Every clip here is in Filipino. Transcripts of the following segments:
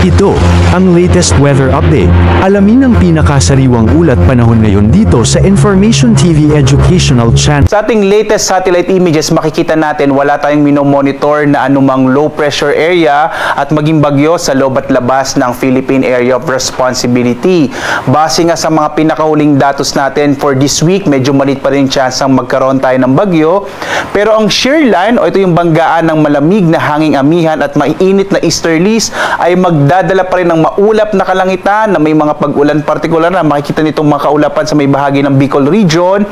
Ito ang latest weather update. Alamin ang pinakasariwang ulat panahon ngayon dito sa Information TV Educational Channel. Sa ating latest satellite images, makikita natin wala tayong minomonitor na anumang low pressure area at maging bagyo sa loob at labas ng Philippine Area of Responsibility. Base nga sa mga pinakahuling datos natin for this week, medyo malit pa rin chance ang magkaroon tayo ng bagyo. Pero ang shear line o ito yung banggaan ng malamig na hanging amihan at mainit na easterlies ay magdadala pa rin ng maulap na kalangitan na may mga pag-ulan partikular na makikita nitong mga kaulapan sa may bahagi ng Bicol Region,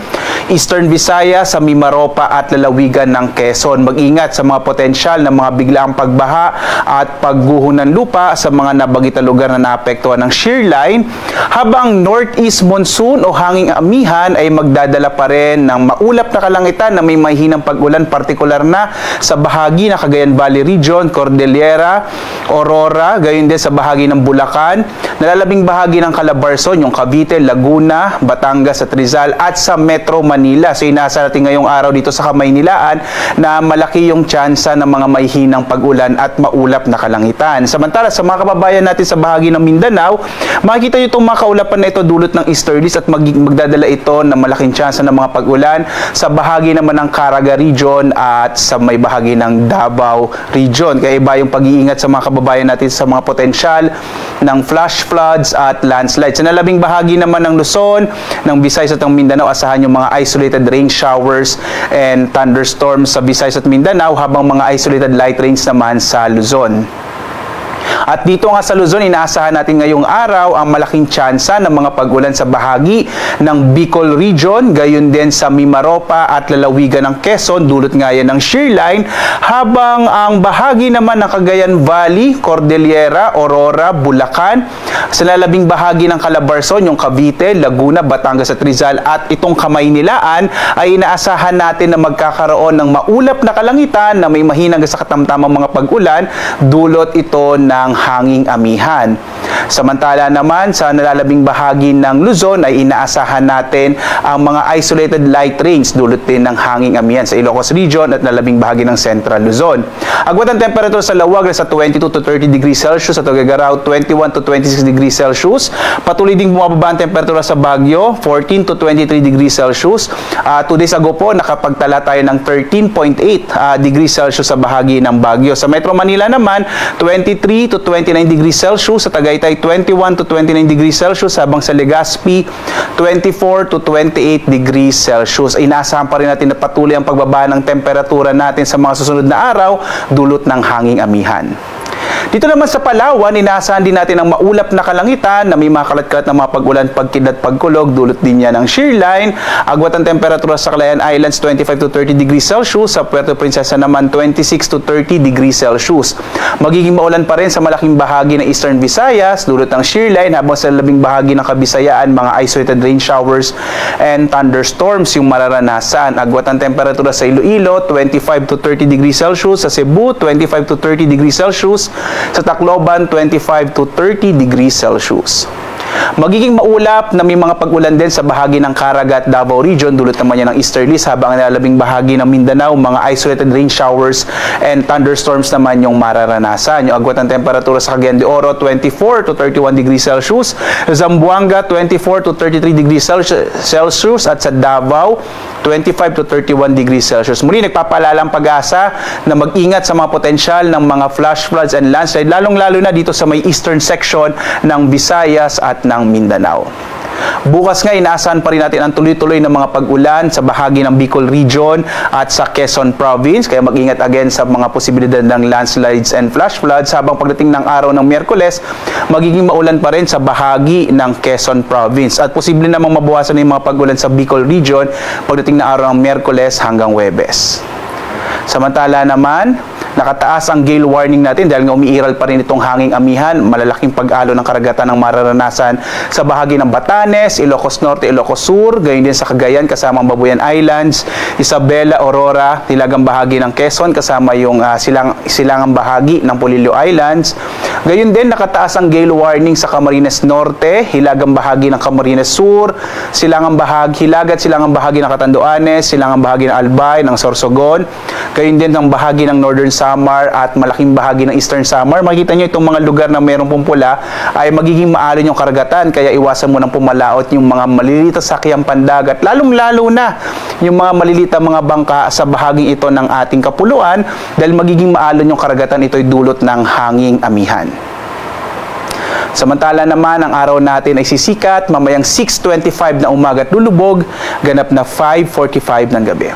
Eastern Visayas, sa Mimaropa at lalawigan ng Quezon. Mag-ingat sa mga potensyal na mga biglaang pagbaha at pagguho ng lupa sa mga nabanggit na lugar na naapektuhan ng shear line, habang northeast monsoon o hanging amihan ay magdadala pa rin ng maulap na kalangitan na may mahinang pag-ulan partikular na sa bahagi ng Cagayan Valley Region, Cordillera, Aurora, gayon din sa bahagi ng Bulacan, nalalabing bahagi ng Calabarzon, yung Cavite, Laguna, Batangas at Rizal at sa Metro Manila. So inasa natin ngayong araw dito sa Kamaynilaan na malaki yung tsansa ng mga mahihinang pag-ulan at maulap na kalangitan. Samantala sa mga kababayan natin sa bahagi ng Mindanao, makikita nyo itong mga kaulapan na ito dulot ng easterlies at magdadala ito ng malaking tsansa ng mga pag-ulan sa bahagi naman ng Caraga Region at sa may bahagi ng Davao Region. Kaya iba yung pag-iingat sa mga kababayan natin sa mga potensyal ng flash floods at landslides. Sa nalabing bahagi naman ng Luzon, ng Visayas at ng Mindanao, asahan yung mga isolated rain showers and thunderstorms sa Visayas at Mindanao, habang mga isolated light rains naman sa Luzon. At dito nga sa Luzon, inaasahan natin ngayong araw ang malaking tsansa ng mga pag-ulan sa bahagi ng Bicol Region, gayon din sa Mimaropa at lalawigan ng Quezon, dulot nga yan ng shear line, habang ang bahagi naman ng Cagayan Valley, Cordillera, Aurora, Bulacan, sa lalabing bahagi ng Calabarzon, yung Cavite, Laguna, Batangas at Rizal at itong Kamaynilaan ay inaasahan natin na magkakaroon ng maulap na kalangitan na may mahinang sa katamtamang mga pag-ulan, dulot ito ng hanging amihan. Samantala naman sa nalalabing bahagi ng Luzon ay inaasahan natin ang mga isolated light rains dulot din ng hanging amihan sa Ilocos Region at nalalabing bahagi ng Central Luzon. Agwat ang temperature sa Lawag sa 22 to 30 degrees Celsius, sa Tuguegarao 21 to 26 degrees Celsius. Patuloy ding bumababa ang temperatura sa Baguio 14 to 23 degrees Celsius. 2 days ago po nakapagtala tayo ng 13.8 degrees Celsius sa bahagi ng Baguio. Sa Metro Manila naman 23 to 29 degrees Celsius, sa Tagaytay 21 to 29 degrees Celsius, habang sa Legazpi 24 to 28 degrees Celsius. Inaasahan pa rin natin na patuloy ang pagbaba ng temperatura natin sa mga susunod na araw dulot ng hanging amihan. Dito naman sa Palawan, inaasahan din natin ang maulap na kalangitan na may mga kalat-kalat na mga pag-ulan, pagkidlat, pagkulog, dulot din yan ng shear line. Agwat ang temperatura sa Calayan Islands 25 to 30 degrees Celsius, sa Puerto Princesa naman 26 to 30 degrees Celsius. Magiging maulan pa rin sa malaking bahagi ng Eastern Visayas dulot ng shear line, habang sa labing bahagi ng Kabisayaan mga isolated rain showers and thunderstorms yung mararanasan. Agwat ang temperatura sa Iloilo 25 to 30 degrees Celsius, sa Cebu 25 to 30 degrees Celsius, sa Tacloban 25 to 30 degrees Celsius. Magiging maulap na may mga pag-ulan din sa bahagi ng Caraga at Davao Region, dulot naman yan ng easterlies, habang nalalabing bahagi ng Mindanao, mga isolated rain showers and thunderstorms naman yung mararanasan. Yung agwat ng temperatura sa Cagayan de Oro 24 to 31 degrees Celsius, Zamboanga 24 to 33 degrees Celsius at sa Davao 25 to 31 degrees Celsius. Muli nagpapaalala ang Pag-asa na mag-ingat sa mga potensyal ng mga flash floods and landslide, lalong-lalo na dito sa may eastern section ng Visayas at ng Mindanao. Bukas nga, inaasahan pa rin natin ang tuloy-tuloy ng mga pag-ulan sa bahagi ng Bicol Region at sa Quezon Province. Kaya mag-ingat again sa mga posibilidad ng landslides and flash floods, habang pagdating ng araw ng Miyerkules, magiging maulan pa rin sa bahagi ng Quezon Province. At posible namang mabawasan yung mga pag-ulan sa Bicol Region pagdating ng araw ng Miyerkules hanggang Huwebes. Samantala naman, nakataas ang gale warning natin dahil nga umiiral pa rin itong hanging amihan. Malalaking pag-alo ng karagatan ng mararanasan sa bahagi ng Batanes, Ilocos Norte, Ilocos Sur, gayon din sa Cagayan kasama ang Babuyan Islands, Isabela, Aurora, hilagang bahagi ng Quezon kasama yung silangang bahagi ng Polillo Islands. Gayon din nakataas ang gale warning sa Camarines Norte, hilagang bahagi ng Camarines Sur, hilagat silangang bahagi ng Catanduanes, silangang bahagi ng Albay, ng Sorsogon, gayon din ang bahagi ng Northern Samar Samar at malaking bahagi ng Eastern Samar. Makikita nyo itong mga lugar na mayroong pumpula ay magiging maalon yung karagatan, kaya iwasan mo nang pumalaot yung mga maliliit na sakyang pandagat, lalong-lalo na yung mga maliliit na mga bangka sa bahaging ito ng ating kapuluan dahil magiging maalon yung karagatan, ito'y dulot ng hanging amihan. Samantala naman, ang araw natin ay sisikat mamayang 6:25 na umaga at lulubog, ganap na 5:45 ng gabi.